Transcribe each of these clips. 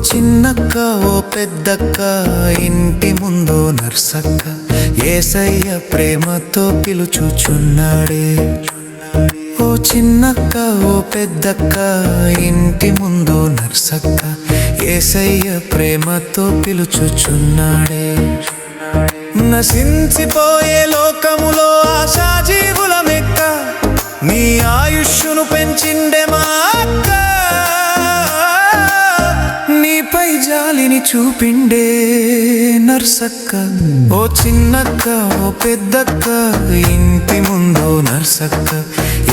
చిన్నక్క ఓ పెద్దక్క ఇంటి ముందు నర్సక్క యేసయ్య ప్రేమతో పిలుచుచున్నాడే. ఓ చిన్నక్క ఓ పెద్దక్క ఇంటి ముందు నర్సక్క యేసయ్య ప్రేమతో పిలుచుచున్నాడే. నశించిపోయే లోకములో ఆశాజీవుల మెక్క నీ ఆయుష్ను పెంచిండే మా అక్క. నీపై జాలిని చూపిండే నర్సక్క. ఓ చిన్నక్క ఓ పెద్దక్క ఇంటి ముందు నర్సక్క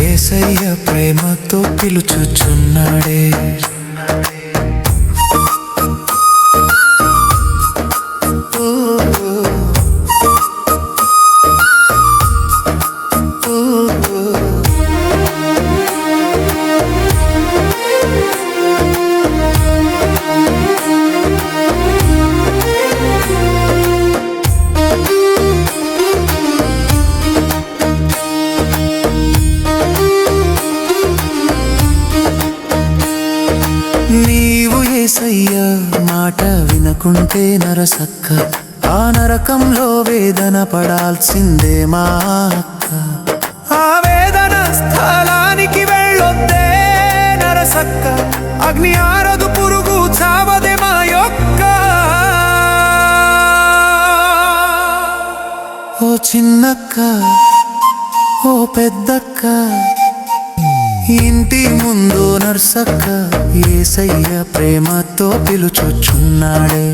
యేసయ్య ప్రేమతో పిలుచుచున్నాడే. నీవు యేసయ్య మాట వినకుంటే నరసక్క ఆ నరకంలో వేదన పడాల్సిందే మా అక్క. ఆ వేదన స్థలానికి వెళ్ళొద్దే నరసక్క, అగ్ని ఆరదు పురుగు చావదే మా యొక్క. ఓ చిన్నక్క ఓ పెద్దక్క ఇంటి ముందు నర్సక్క యేసయ్య ప్రేమతో పిలుచుచున్నాడే.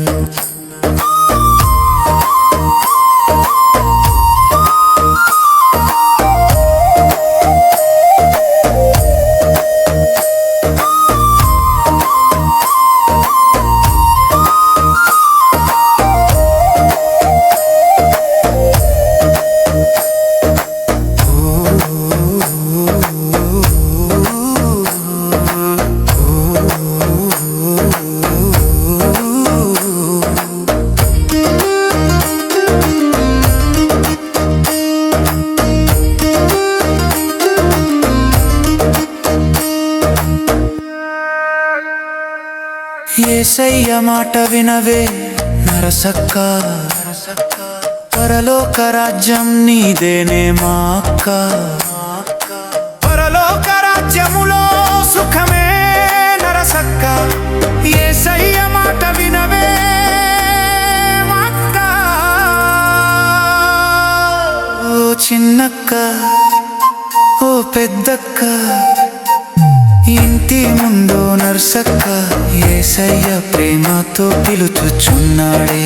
యేసయ్య మాట వినవే నరసక్క, పరలోక రాజ్యం నీదేనే మా అక్క. పరలోక రాజ్యములో సుఖమే నరసక్క, యేసయ్య మాట వినవే మా అక్క. ఓ చిన్నక్క ఓ పెద్దక్క ఇంటి ముందు నర్సక్క యేసయ్య ప్రేమతో పిలుచుచున్నాడే.